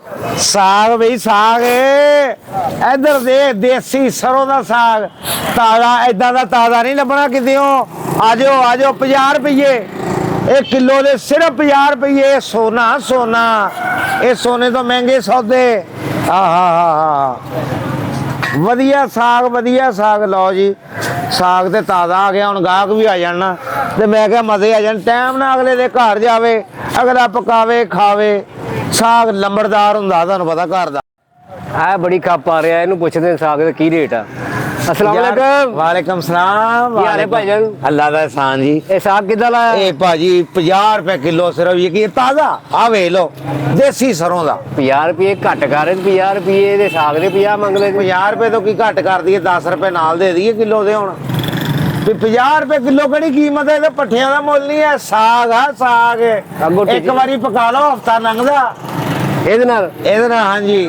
साग बई साग इधर दे देसी सरों का साग ताजा इदा का ताजा नहीं लभना कितों। आज 50 रुपये एक किलो दे सिर्फ 50 रुपये। सोना सोना ये सोने तो महंगे सौदे। वधिया साग लो जी। साग तो ताज़ा आ गया हुण गाहक भी आ जाना तो मैं क्या मजे आ जाने टाइम ना अगले दे घर जावे अगला पकावे खावे। साग लंबड़दार हुंदा तुहानूं पता घर दा। आ बड़ी खप आ रहा है इनू पुछदे साग दा की रेट आ। अस्सलाम वालेकुम। वालेकुम सलाम। की हाल है भाईजान? अल्लाह दा एहसान जी। ये साग कितना लाया? ए भाजी 50 रुपए किलो सिर्फ ये की ताज़ा आ वे लो देसी सरों दा। 50 रुपये घट कर रहे 50 रुपये दे साग दे 50 मंग ले। 50 रुपए तो की घट कर दिए 10 रुपए नाल दे दिए किलो दे हुण। 50 रुपए किलो कड़ी कीमत है पट्ठियां दा मुल नहीं है। साग है साग एक बारी पका लो हफ्ता लंघदा ਇਹਦੇ ਨਾਲ हाँ जी।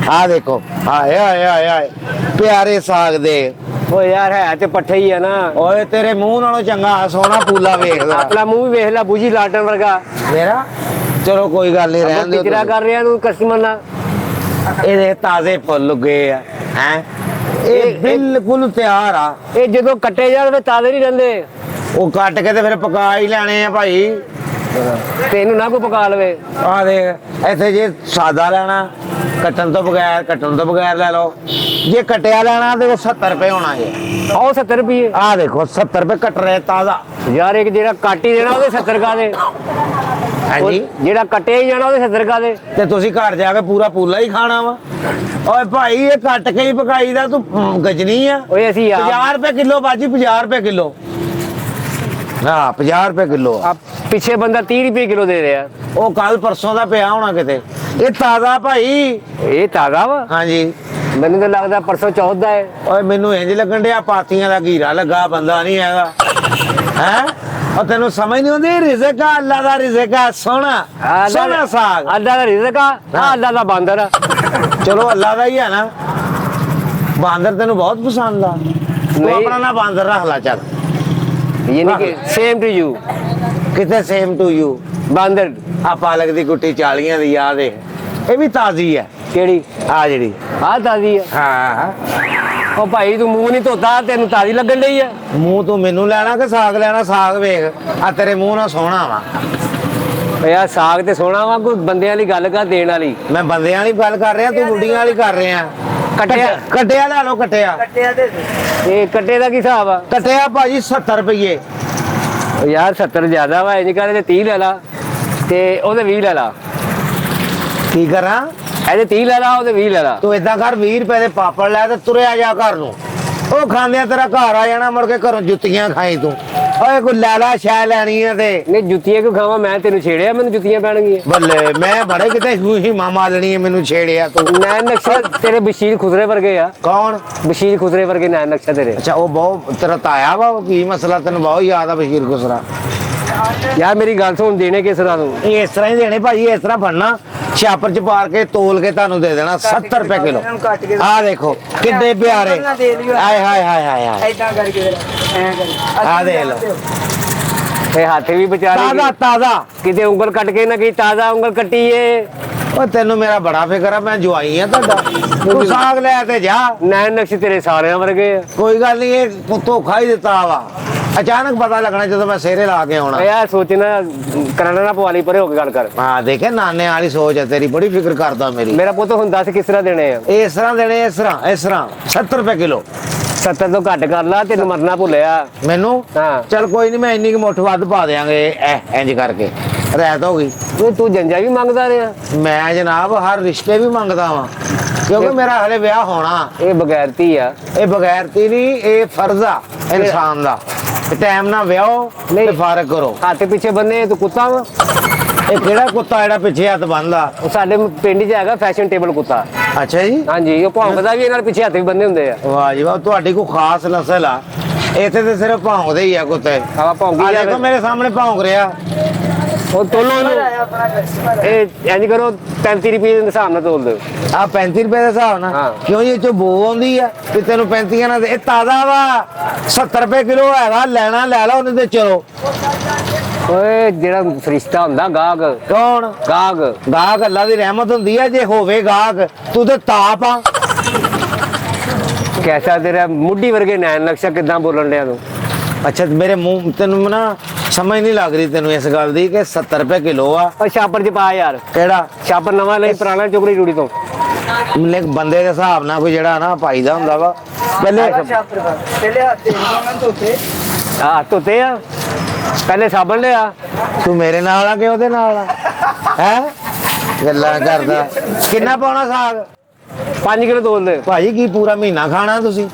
आ देखो आए आए आए आए प्यारे साग दे। ओ यार है ते पट्ठे ही है ना। ओए तेरे मुंह नालों चंगा सोना फूला वेखदा। अपना मुंह भी वेख ला बूझी लाटन वर्गा मेरा चलो कोई गल नहीं रहन दो। कितना कर रहे हैं कस्टमर ना ਇਹਦੇ ਤਾਜ਼ੇ ਫੁੱਲ ਉਗੇ ਆ ਹੈ ਇਹ ਬਿਲਕੁਲ ਤਿਆਰ ਆ। ਇਹ ਜਦੋਂ ਕੱਟੇ ਜਾਣ ਤਾਜ਼ੇ ਨਹੀਂ ਰਹਿੰਦੇ। ਉਹ ਕੱਟ ਕੇ ਤੇ ਫਿਰ ਪਕਾ ਹੀ ਲੈਣੇ ਆ ਭਾਈ। ਤੈਨੂੰ ਨਾ ਕੋਈ ਪਕਾ ਲਵੇ। ਆ ਦੇਖ ਇੱਥੇ ਜੇ ਸਾਦਾ ਲੈਣਾ ਕੱਟਣ ਤੋਂ ਬਗੈਰ ਲੈ ਲਓ। ਜੇ ਕਟਿਆ ਲੈਣਾ ਤੇ ਉਹ 70 ਰੁਪਏ ਹੋਣਾ ਜੇ। ਆਓ 70 ਰੁਪਏ। ਆ ਦੇਖੋ 70 ਰੁਪਏ ਕੱਟ ਰਹੇ ਤਾਜ਼ਾ। ਯਾਰ ਇੱਕ ਜਿਹੜਾ ਕੱਟ ਹੀ ਦੇਣਾ ਉਹਦੇ 70 ਕਾ ਦੇ। ਹਾਂਜੀ ਜਿਹੜਾ ਕੱਟਿਆ ਹੀ ਜਾਣਾ ਉਹਦੇ 70 ਕਾ ਦੇ। ਤੇ ਤੁਸੀਂ ਘਰ ਜਾ ਕੇ ਪੂਰਾ ਪੂਲਾ ਹੀ ਖਾਣਾ ਵਾ। ਓਏ ਭਾਈ ਇਹ ਕੱਟ ਕੇ ਹੀ ਪਕਾਈਦਾ ਤੂੰ ਗਜਨੀ ਆ। ਓਏ ਅਸੀਂ 50 ਰੁਪਏ ਕਿਲੋ ਬਾਜੀ 50 ਰੁਪਏ ਕਿਲੋ। ਹਾਂ 50 ਰੁਪਏ ਕਿਲੋ ਆ। ਪਿੱਛੇ ਬੰਦਾ 30 ਰੁਪਏ ਕਿਲੋ ਦੇ ਰਿਹਾ। ਉਹ ਕੱਲ ਪਰਸੋਂ ਦਾ ਪਿਆ ਹੋਣਾ ਕਿਤੇ। ਇਹ ਤਾਜ਼ਾ ਭਾਈ। ਇਹ ਤਾਜ਼ਾ ਵਾ? ਹਾਂਜੀ ਮੈਨੂੰ ਤਾਂ ਲੱਗਦਾ ਪਰਸੋਂ ਚੌਥ ਦਾ ਹੈ। ਓਏ ਮੈਨੂੰ ਇੰਜ ਲੱਗਣ ਡਿਆ ਪਾਥੀਆਂ ਦਾ ਘੀਰਾ ਲੱਗਾ ਬੰਦਾ ਨਹੀਂ ਹੈਗਾ ਹੈ। ਉਹ ਤੈਨੂੰ ਸਮਝ ਨਹੀਂ ਆਉਂਦੀ ਰਿਜ਼ਕ ਆ ਅੱਲਾ ਦਾ ਰਿਜ਼ਕ ਆ ਸੋਹਣਾ ਸੋਹਣਾ ਸਾਗ। ਅੱਲਾ ਦਾ ਰਿਜ਼ਕ ਆ ਅੱਲਾ ਦਾ ਬਾਂਦਰ ਆ। ਚਲੋ ਅੱਲਾ ਦਾ ਹੀ ਹੈ ਨਾ। ਬਾਂਦਰ ਤੈਨੂੰ ਬਹੁਤ ਪਸੰਦ ਆ। ਤੂੰ ਆਪਣਾ ਨਾ ਬਾਂਦਰ ਰੱਖ ਲੈ ਚੱਲ। ਯਾਨੀ ਕਿ ਸੇਮ ਟੂ ਯੂ। ਕਿਤੇ ਸੇਮ ਟੂ ਯੂ। ਬਾਂਦਰ ਆ ਪਾਲਕ ਦੀ ਗੁੱਟੀ 40 ਦੀ ਯਾਦ ਹੈ। ਇਹ ਵੀ ਤਾਜ਼ੀ ਹੈ। ਕਿਹੜੀ? ਆ ਜਿਹੜੀ ਆ ਤਾਜ਼ੀ ਆ। ਹਾਂ ਉਹ ਭਾਈ ਤੂੰ ਮੂੰਹ ਨਹੀਂ ਧੋਤਾ ਤੈਨੂੰ ਤਾਜ਼ੀ ਲੱਗਣ ਡਈ ਆ। ਮੂੰਹ ਤੂੰ ਮੈਨੂੰ ਲੈਣਾ ਕਿ ਸਾਗ ਲੈਣਾ? ਸਾਗ ਵੇਖ ਆ ਤੇਰੇ ਮੂੰਹ ਨਾਲ ਸੋਹਣਾ ਵਾ। ਯਾਰ ਸਾਗ ਤੇ ਸੋਹਣਾ ਵਾ ਕੋਈ ਬੰਦਿਆਂ ਵਾਲੀ ਗੱਲ ਕਰ ਦੇਣ ਵਾਲੀ। ਮੈਂ ਬੰਦਿਆਂ ਵਾਲੀ ਗੱਲ ਕਰ ਰਿਹਾ ਤੂੰ ਬੁੱਢੀਆਂ ਵਾਲੀ ਕਰ ਰਿਹਾ। ਕੱਟਿਆ ਲੈ ਲਓ ਕੱਟਿਆ। ਇਹ ਕੱਟੇ ਦਾ ਕੀ ਹਿਸਾਬ ਆ? ਕੱਟਿਆ ਭਾਜੀ 70 ਰੁਪਏ। ਯਾਰ 70 ਜ਼ਿਆਦਾ ਵਾ ਇੰਜ ਕਰ 30 ਲੈ ਲਾ ਤੇ ਉਹਦੇ 20 ਲੈ ਲਾ। ਕੀ ਕਰਾਂ? ਇਹਦੇ 30 ਲੈ ਲਾ ਉਹਦੇ 20 ਲੈ ਲਾ। ਤੂੰ ਏਦਾਂ ਕਰ 20 ਰੁਪਏ ਦੇ ਪਾਪੜ ਲੈ ਤੇ ਤੁਰਿਆ ਜਾ ਘਰ ਨੂੰ। ਉਹ ਖਾਂਦਿਆਂ ਤੇਰਾ ਘਰ ਆ ਜਾਣਾ ਮੁੜ ਕੇ ਘਰੋਂ ਜੁੱਤੀਆਂ ਖਾਈ ਤੂੰ। ਓਏ ਕੋਈ ਲੈ ਲਾ ਸ਼ੈ ਲੈਣੀ ਆ ਤੇ ਨਹੀਂ ਜੁੱਤੀਆਂ ਕਿਉਂ ਖਾਵਾਂ ਮੈਂ? ਤੈਨੂੰ ਛੇੜਿਆ ਮੈਨੂੰ ਜੁੱਤੀਆਂ ਪੈਣਗੀਆਂ। ਬੱਲੇ ਮੈਂ ਬੜੇ ਕਿਤੇ ਹੀ ਮਾਮਾ ਲੈਣੀ ਹੈ ਮੈਨੂੰ ਛੇੜਿਆ ਤੂੰ। ਨੈਣ ਨਕਸ਼ਾ ਤੇਰੇ ਬਸ਼ੀਰ ਖੁਸਰੇ ਵਰਗੇ ਆ। ਕੌਣ? ਬਸ਼ੀਰ ਖੁਸਰੇ ਵਰਗੇ ਨੈਣ ਨਕਸ਼ਾ ਤੇਰੇ। ਅੱਛਾ ਉਹ ਬਹੁਤ ਤੇਰਾ ਤਾਇਆ ਵਾ। ਕੀ ਮਸਲਾ ਤੈਨੂੰ ਬਹੁਤ ਯਾਦ ਆ ਬਸ਼ੀਰ ਖੁਸਰਾ। ਯਾਰ ਮੇਰੀ ਗੱਲ ਸੁਣ ਦੇਣੇ ਕਿਸ ਤਰ੍ਹਾਂ ਤੂੰ? ਇਹ ਇਸ ਤਰ੍ਹਾਂ ਹੀ ਦੇਣੇ ਭਾਜੀ। ਇਸ ਤਰ੍ਹਾਂ ਫੜਨਾ ਛਾਪਰ ਚ ਪਾ ਕੇ ਤੋਲ ਕੇ ਤੁਹਾਨੂੰ ਦੇ ਦੇਣਾ 70 ਰੁਪਏ ਕਿਲੋ। ਆ ਦੇਖੋ ਕਿੰਨੇ ਪਿਆਰੇ। ਹਾਏ ਹਾਏ ਹਾਏ ਹਾਏ ਐਦਾਂ ਕਰਕੇ ਆ ਦੇ ਲੋ। ਇਹ ਹੱਥ ਵੀ ਵਿਚਾਰੇ ਤਾਜ਼ਾ ਤਾਜ਼ਾ ਕਿਤੇ ਉਂਗਲ ਕੱਟ ਕੇ ਨਾ ਕੀ ਤਾਜ਼ਾ ਉਂਗਲ ਕੱਟੀ ਏ। ਉਹ ਤੈਨੂੰ ਮੇਰਾ ਬੜਾ ਫਿਕਰ ਆ। ਮੈਂ ਜਵਾਈ ਆ ਤੁਹਾਡਾ। ਤੂੰ ਸਾਗ ਲੈ ਤੇ ਜਾ। ਨੈਣ ਨਕਸ਼ ਤੇਰੇ ਸਾਰਿਆਂ ਵਰਗੇ ਆ। ਕੋਈ ਗੱਲ ਨਹੀਂ ਇਹ ਧੋਖਾ ਹੀ ਦਿੱਤਾ ਵਾ। ਅਚਾਨਕ ਪਤਾ ਲੱਗਣਾ ਜਦੋਂ ਮੈਂ ਸਿਹਰੇ ਲਾ ਕੇ ਆਉਣਾ। ਯਾਰ ਸੋਚਣਾ ਕਰਨਾ ਨਾ ਪਵਾਲੀ ਪਰੇ ਹੋ ਕੇ ਗੱਲ ਕਰ। ਹਾਂ ਦੇਖੇ ਨਾਨੇ ਵਾਲੀ ਸੋਚ ਹੈ ਤੇਰੀ। ਬੜੀ ਫਿਕਰ ਕਰਦਾ ਮੇਰੀ। ਮੇਰਾ ਪੁੱਤ ਹੁਣ ਦੱਸ ਕਿਸ ਤਰ੍ਹਾਂ ਦੇਣੇ ਆ? ਇਸ ਤਰ੍ਹਾਂ ਦੇਣੇ ਇਸ ਤਰ੍ਹਾਂ 70 ਰੁਪਏ ਕਿਲੋ। 70 ਤੋਂ ਘੱਟ ਕਰ ਲਾ ਤੈਨੂੰ ਮਰਨਾ ਭੁੱਲਿਆ। ਮੈਨੂੰ ਹਾਂ ਚਲ ਕੋਈ ਨਹੀਂ ਮੈਂ ਇੰਨੀ ਕੁ ਮੁੱਠ ਵੱਧ ਪਾ ਦਿਆਂਗੇ। ਇੰਜ ਕਰਕੇ ਰਹਿਤ ਹੋ ਗਈ। ਤੂੰ ਜੰਜਾ ਵੀ ਮੰਗਦਾ ਰਿਹਾ? ਮੈਂ ਜਨਾਬ ਹਰ ਰਿਸ਼ਤੇ ਵੀ ਮੰਗਦਾ ਵਾਂ ਕਿਉਂਕਿ ਮੇਰਾ ਹਲੇ ਵਿਆਹ ਹੋਣਾ। ਇਹ ਬਗੈਰਤੀ ਆ। ਇਹ ਬਗੈਰਤੀ ਨਹੀਂ ਇਹ ਫਰਜ਼ ਆ ਇਨਸਾਨ ਦਾ। ਟਾਈਮ ਨਾਲ ਵਿਆਹੋ ਤੇ ਫਾਰਗ ਕਰੋ। ਹੱਥ ਪਿੱਛੇ ਬੰਨੇ ਤੂੰ ਕੁੱਤਾ ਵਾ? ਇਹ ਕਿਹੜਾ ਕੁੱਤਾ ਜਿਹੜਾ ਪਿੱਛੇ ਹੱਥ ਬੰਨਦਾ? ਉਹ ਸਾਡੇ ਪਿੰਡ 'ਚ ਹੈਗਾ ਫੈਸ਼ਨ ਟੇਬਲ ਕੁੱਤਾ। ਅੱਛਾ ਜੀ। ਹਾਂਜੀ ਉਹ ਭੌਂਕਦਾ ਵੀ ਇਹਨਾਂ ਦੇ ਪਿੱਛੇ ਹੱਥ ਵੀ ਬੰਨੇ ਹੁੰਦੇ ਆ। ਵਾਹ ਜੀ ਵਾਹ ਤੁਹਾਡੀ ਕੋਈ ਖਾਸ ਨਸਲ ਆ। ਇੱਥੇ ਤੇ ਸਿਰਫ ਭੌਂਕਦੇ ਹੀ ਆ ਕੁੱਤੇ। ਆਵਾ ਭੌਂਕੀ ਜਾ ਦੇਖੋ ਮੇਰੇ ਸਾਹਮਣੇ ਭੌਂਕ ਰਿਹਾ। ਉਹ ਤੋਲੋ ਇਹ ਇੰਜ ਕਰੋ 35 ਰੁਪਏ ਦੇ ਹਿਸਾਬ ਨਾਲ ਤੋਲ ਦਿਓ। ਆ 35 ਰੁਪਏ ਦੇ ਹਿਸਾਬ ਨਾਲ? ਕਿਉਂ ਇਹ ਚ ਬੋ ਆਉਂਦੀ ਆ ਤੇ ਤੈਨੂੰ 35 ਨਾਲ ਇਹ ਤਾਜ਼ਾ ਵਾ। 70 ਰੁਪਏ ਕਿਲੋ ਹੈਗਾ। ਲੈਣਾ ਲੈ ਲਓ ਉਹਨੇ ਤੇ ਚਲੋ। ਓਏ ਜਿਹੜਾ ਫਰਿਸ਼ਤਾ ਹੁੰਦਾ ਗਾਹਕ ਕੌਣ ਗਾਹਕ ਗਾਹਕ ਅੱਲਾ ਦੀ ਰਹਿਮਤ ਹੁੰਦੀ ਆ ਜੇ ਹੋਵੇ ਗਾਹਕ ਤੂੰ ਤੇ ਤਾਪ ਆ ਕੈਸਾ ਤੇਰਾ ਮੁੱਢੀ ਵਰਗੇ ਨੈਣ ਨਕਸ਼ਾ ਕਿਦਾਂ ਬੋਲਣ ਡਿਆ ਤੂੰ ਅੱਛਾ ਮੇਰੇ ਮੂੰਹ ਤੈਨੂੰ ਨਾ ਸਮਝ ਨਹੀਂ ਲੱਗ ਰਹੀ ਤੈਨੂੰ ਇਸ ਗੱਲ ਦੀ ਕਿ 70 ਰੁਪਏ ਕਿਲੋ ਆ ਓ ਛਾਪਰ ਚ ਪਾ ਯਾਰ ਕਿਹੜਾ ਛਾਪਰ ਨਵਾਂ ਲਈ ਪੁਰਾਣਾ ਚੁਗਲੀ ਰੂੜੀ ਤੋਂ ਮਤਲਬ ਬੰਦੇ ਦੇ ਹਿਸਾਬ ਨਾਲ ਕੋਈ ਜਿਹੜਾ ਨਾ ਪਾਈਦਾ ਹੁੰਦਾ ਵਾ ਪਹਿਲੇ ਆ ਤੋਤੇ ਆ ਪਹਿਲੇ ਸਾਬਣ ਲਿਆ ਤੂੰ ਮੇਰੇ ਨਾਲ ਆ ਕਿ ਉਹਦੇ ਨਾਲ ਆ ਹੈ ਗੱਲਾਂ ਕਰਦਾ ਕਿੰਨਾ ਪਾਉਣਾ ਸਾਗ 5 ਕਿਲੋ ਤੋਲ ਦੇ ਭਾਜੀ ਕੀ ਪੂਰਾ ਮਹੀਨਾ ਖਾਣਾ ਤੁਸੀਂ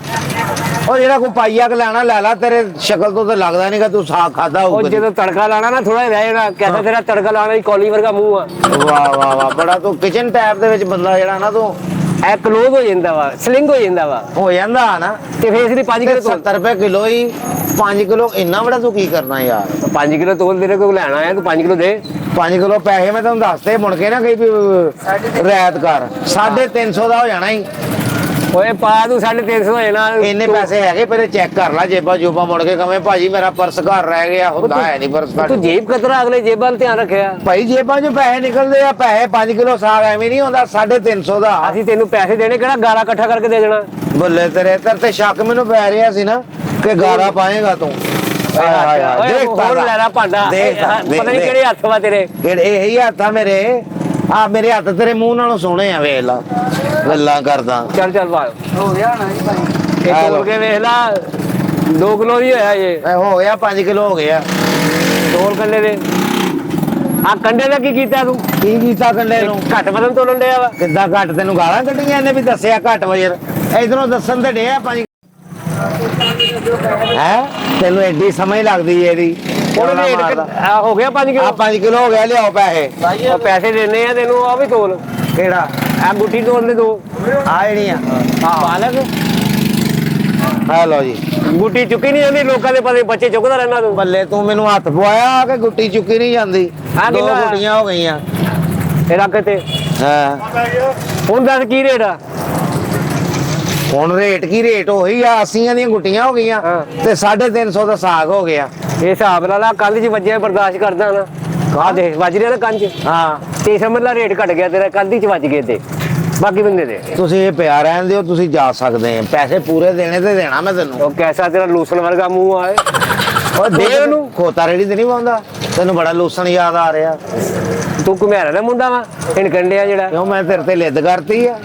ਉਹ ਜਿਹੜਾ ਕੋਈ ਪਾਈਆ ਕ ਲੈਣਾ ਲੈ ਲਾ ਤੇਰੇ ਸ਼ਕਲ ਤੋਂ ਤਾਂ ਲੱਗਦਾ ਨਹੀਂਗਾ ਤੂੰ ਸਾਗ ਖਾਦਾ ਉਹ ਹੋਊਗਾ ਜਦੋਂ ਤੜਕਾ ਲਾਣਾ ਨਾ ਥੋੜਾ ਰਹਿ ਜਾਣਾ ਕਹਿੰਦਾ ਤੇਰਾ ਤੜਕਾ ਲਾਣਾ ਹੀ ਕੌਲੀ ਵਰਗਾ ਮੂੰਹ ਆ ਵਾਹ ਵਾਹ ਵਾਹ ਬੜਾ ਤੂੰ ਕਿਚਨ ਟੈਪ ਦੇ ਵਿੱਚ ਬੰਦਾ ਜਿਹੜਾ ਨਾ ਤੂੰ ਐ ਕਲੋਜ਼ ਹੋ ਜਾਂਦਾ ਵਾ ਸਲਿੰਗ ਹੋ ਜਾਂਦਾ ਵਾ ਹੋ ਜਾਂਦਾ ਨਾ ਤੇ ਫੇਰ ਇਸਦੀ 5 ਕਿਲੋ ਤੋਲ 70 ਰੁਪਏ ਕਿਲੋ ਹੀ 5 ਕਿਲੋ ਇੰਨਾ ਬੜਾ ਤੂੰ ਕੀ ਕਰਨਾ ਯਾਰ 5 ਕਿਲੋ ਤੋਲ ਤੇਰੇ ਕੋਲ ਲੈਣਾ ਹੈ ਤੂੰ 5 ਕਿਲੋ ਦੇ 5 ਕਿਲੋ ਪੈਸੇ ਮੈਂ ਤੁਹਾਨੂੰ ਦੱਸਤੇ ਮੁੜ ਕੇ ਨਾ ਕਹੀ ਵੀ ਰਿਆਇਤ ਕਰ 350 ਦਾ ਹੋ ਜਾਣਾ ਹੀ ਓਏ ਪਾ ਤੂੰ 350 ਹੋ ਜਾਣਾ ਇੰਨੇ ਪੈਸੇ ਹੈਗੇ ਪਹਿਲੇ ਚੈੱਕ ਕਰ ਲੈ ਜੇਬਾਂ ਜੂਬਾਂ ਮੁੜ ਕੇ ਕਵੇਂ ਭਾਜੀ ਮੇਰਾ ਪਰਸ ਘਰ ਰਹਿ ਗਿਆ ਹੁੰਦਾ ਹੈ ਨਹੀਂ ਪਰਸ ਘਰ ਤੂੰ ਜੇਬ ਕਤਰਾ ਅਗਲੇ ਜੇਬਾਂ ਧਿਆਨ ਰੱਖਿਆ ਭਾਈ ਜੇਬਾਂ 'ਚ ਪੈਸੇ ਨਿਕਲਦੇ ਆ ਪੈਸੇ 5 ਕਿਲੋ ਸਾਗ ਐਵੇਂ ਨਹੀਂ ਹੁੰਦਾ 350 ਦਾ ਅਸੀਂ ਤੈਨੂੰ ਪੈਸੇ ਦੇਣੇ ਕਿਹੜਾ ਗਾਰਾ ਇਕੱਠਾ ਕਰਕੇ ਦੇ ਦੇਣਾ ਬੱਲੇ ਤੇਰੇ ਤੇ ਸ਼ੱਕ ਮੈਨੂੰ ਪੈ ਰਿਹਾ ਸੀ ਨਾ ਕਿ ਗਾਰਾ ਪਾਏਗਾ ਤੂੰ ਓਏ ਹੋਰ ਲੈਣਾ ਭਾਂਡਾ ਪਤਾ ਨਹੀਂ ਕਿਹੜੇ ਹੱਥ ਵਾ ਤੇਰੇ ਕਿਹੜੇ ਇਹੀ ਹੱਥ ਆ ਮੇਰੇ ਆ ਮੇਰੇ ਹੱਥ ਤੇਰੇ ਮੂੰਹ ਨਾਲੋਂ ਸੋਹਣੇ ਆ ਵੇਖ ਲਾ ਗੱਲਾਂ ਕਰਦਾ ਚੱਲ ਚੱਲ ਪਾ ਹੋ ਗਿਆ ਨਾ ਜੀ ਭਾਈ ਇਹ ਤੋਲ ਕੇ ਵੇਖ ਲਾ 2 ਕਿਲੋ ਦੀ ਹੋਇਆ ਇਹ ਇਹ ਹੋ ਗਿਆ 5 ਕਿਲੋ ਹੋ ਗਿਆ ਤੋਲ ਕੰਡੇ ਦੇ ਆ ਕੰਡੇ ਦਾ ਕੀ ਕੀਤਾ ਤੂੰ ਕੀ ਕੀਤਾ ਕੰਡੇ ਨੂੰ ਘੱਟ ਵਜ਼ਨ ਤੋਲਣ ਡਿਆ ਵਾ ਕਿੱਦਾਂ ਘੱਟ ਤੈਨੂੰ ਗਾਲਾਂ ਕੱਢੀਆਂ ਇਹਨੇ ਵੀ ਦੱਸਿਆ ਘੱਟ ਵਜਰ ਇਧਰੋਂ ਦੱਸਣ ਤੇ ਡਿਆ 5 ਹੈ ਤੈਨੂੰ ਐਡੀ ਸਮਝ ਲੱਗਦੀ ਏ ਇਹਦੀ ਉਹਨੇ ਰੇਟ ਹੋ ਗਿਆ 5 ਆ ਕਿਲੋ 5 ਕਿਲੋ ਹੋ ਗਿਆ ਲਿਆਓ ਪੈਸੇ ਉਹ ਪੈਸੇ ਦੇਣੇ ਆ ਤੈਨੂੰ ਆ ਵੀ ਤੋਲ ਕਿਹੜਾ ਆ ਗੁੱਟੀ ਤੋਲ ਦੇ ਦੋ ਆ ਜਿਹੜੀਆਂ ਪਾਲਕ ਆ ਲਓ ਜੀ ਗੁੱਟੀ ਚੁੱਕੀ ਨਹੀਂ ਜਾਂਦੀ ਲੋਕਾਂ ਦੇ ਪਤੇ ਬੱਚੇ ਚੁੱਕਦਾ ਰਹਿਣਾ ਤੂੰ ਬੱਲੇ ਤੂੰ ਮੈਨੂੰ ਹੱਥ ਪਵਾਇਆ ਕਿ ਗੁੱਟੀ ਚੁੱਕੀ ਨਹੀਂ ਜਾਂਦੀ ਹਾਂ, 2 ਕਿੰਨਾ ਹੋਇਆ? ਗੁੱਟੀਆਂ ਹੋ ਗਈਆਂ ਇਹ ਰੱਖ ਤੇ ਹਾਂ ਹੁਣ ਦੱਸ ਕੀ ਰੇਟ ਆ ਹੁਣ ਰੇਟ ਕੀ ਰੇਟ ਉਹੀ ਆ 80 ਦੀਆਂ ਗੁੱਟੀਆਂ ਹੋ ਗਈਆਂ ਹਾਂ। ਤੇ 350 ਦਾ ਸਾਗ ਹੋ ਗਿਆ ਇਹ ਹਿਸਾਬ ਨਾਲ ਆ ਕੱਲ ਚ ਵੱਜਿਆ ਬਰਦਾਸ਼ਤ ਕਰਦਾ ਨਾ ਆ ਦੇ ਵੱਜ ਰਿਹਾ ਨਾ ਕੰਨ ਚ ਹਾਂ ਤੇ ਸਮਝ ਲਾ ਰੇਟ ਘਟ ਗਿਆ ਤੇਰਾ ਕੱਲ ਦੀ ਚ ਵੱਜ ਗਏ ਤੇ ਬਾਕੀ ਬੰਦੇ ਦੇ ਤੁਸੀਂ ਇਹ ਪਿਆ ਰਹਿਣ ਦਿਓ ਤੁਸੀਂ ਜਾ ਸਕਦੇ ਆ ਪੈਸੇ ਪੂਰੇ ਦੇਣੇ ਤੇ ਦੇਣਾ ਮੈਂ ਤੈਨੂੰ ਉਹ ਕੈਸਾ ਤੇਰਾ ਲੂਸਣ ਵਰਗਾ ਮੂੰਹ ਆਏ ਓ ਦੇ ਉਹਨੂੰ। ਖੋਤਾ ਰੇੜੀ ਤੇ ਨਹੀਂ ਪਾਉਂਦਾ ਤੈਨੂੰ ਬੜਾ ਲੋਸਣ ਯਾਦ ਆ ਰਿਹਾ ਤੂੰ ਘੁਮਿਆਰਾ ਦਾ ਮੁੰਡਾ ਵਾ ਇਹਨ ਕੰਡਿਆ ਜਿਹੜਾ ਕਿਉਂ ਮੈਂ ਤੇਰੇ ਤੇ ਲਿੱਦ ਕਰਤੀ ਆ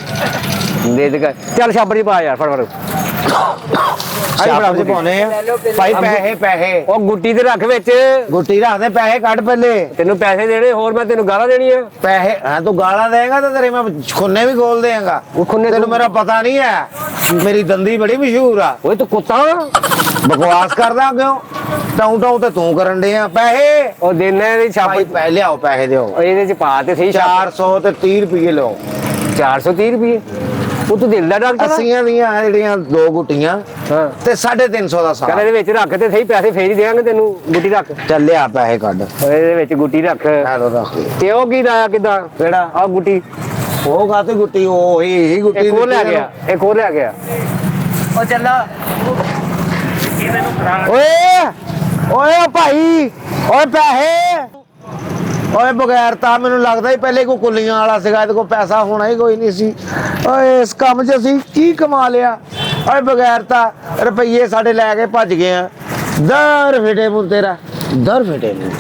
ਦੇ ਦੇ ਚੱਲ ਛਾਪੜੀ ਪਾ ਯਾਰ ਫੜ ਫੜ ਸ਼ਾਪ ਚ ਪਾਉਣੇ ਆ ਭਾਈ ਪੈਸੇ ਉਹ ਗੁੱਟੀ ਤੇ ਰੱਖ ਵਿੱਚ ਗੁੱਟੀ ਰੱਖਦੇ ਪੈਸੇ ਕੱਢ ਪਹਿਲੇ ਤੈਨੂੰ ਪੈਸੇ ਦੇਣੇ ਹੋਰ ਮੈਂ ਤੈਨੂੰ ਗਾਲਾਂ ਦੇਣੀਆਂ ਪੈਸੇ ਹਾਂ ਤੂੰ ਗਾਲਾਂ ਦੇਗਾ ਤਾਂ ਤੇਰੇ ਮੈਂ ਖੁੰਨੇ ਵੀ ਖੋਲ ਦੇਵਾਂਗਾ ਉਹ ਖੁੰਨੇ ਤੈਨੂੰ ਮੇਰਾ ਪਤਾ ਨਹੀਂ ਹੈ ਮੇਰੀ ਦੰਦੀ ਬੜੀ ਮਸ਼ਹੂਰ ਆ ਓਏ ਤੂੰ ਕੁੱਤਾ ਬਕਵਾਸ ਕਰਦਾ ਕਿਉਂ ਟਾਉਂ ਟਾਉਂ ਤੇ ਤੂੰ ਕਰਨ ਦੇ ਆ ਪੈਸੇ ਉਹ ਦੇਣਾ ਇਹਦੀ ਛਾਪੜੀ ਭਾਈ ਪੈਸੇ ਲਿਆਓ ਪੈਸੇ ਦਿਓ ਇਹਦੇ ਚ ਪਾ ਤੇ ਸਹੀ 400 ਤੇ 30 ਰੁਪਏ ਲਓ 430 ਰੁਪਏ ਉਹ ਤੂੰ ਦਿਲ ਦਾ ਡਾਕਟਰ ਆ? 80 ਦੀਆਂ ਜਿਹੜੀਆਂ 2 ਗੁੱਟੀਆਂ ਹਾਂ ਤੇ 350 ਦਾ ਚੱਲ ਸਾਗ ਇਹਦੇ ਵਿੱਚ ਰੱਖ ਤੇ ਸਹੀ ਪੈਸੇ ਫੇਰ ਹੀ ਦੇਵਾਂਗੇ ਤੈਨੂੰ ਗੁੱਟੀ ਰੱਖ ਚੱਲ ਲਿਆ ਪੈਸੇ ਕੱਢ ਇਹਦੇ ਵਿੱਚ ਗੁੱਟੀ ਰੱਖ ਹੈਲੋ ਰੱਖ ਤੇ ਉਹ ਕੀ ਲਾਇਆ ਕਿਦਾਂ ਕਿਹੜਾ ਆ ਗੁੱਟੀ ਉਹ ਕਾਤੇ ਗੁੱਟੀ ਉਹ ਹੀ ਗੁੱਟੀ ਇੱਕ ਹੋਰ ਲੈ ਦਿੱਤੀ ਗਿਆ ਇੱਕ ਹੋਰ ਲੈ ਗਿਆ ਉਹ ਚੱਲਾ ਓਏ ਓਏ ਓ ਭਾਈ ਓਏ ਪੈਸੇ ਓਏ ਬਗੈਰ ਤਾਂ ਮੈਨੂੰ ਲੱਗਦਾ ਹੀ ਪਹਿਲੇ ਕੋਈ ਕੁੱਲੀਆਂ ਵਾਲਾ ਸੀਗਾ ਇਹਦੇ ਕੋਲ ਪੈਸਾ ਹੋਣਾ ਹੀ ਕੋਈ ਨਹੀਂ ਸੀ ਓਏ ਇਸ ਕੰਮ 'ਚ ਅਸੀਂ ਕੀ ਕਮਾ ਲਿਆ ਓਏ ਬਗੈਰ ਤਾਂ ਰੁਪਈਏ ਸਾਡੇ ਲੈ ਕੇ ਭੱਜ ਗਏ ਆ ਦਰ ਫਿਟੇ ਮੂੰ ਤੇਰਾ ਦਰ ਫਿਟੇ ਮੂੰ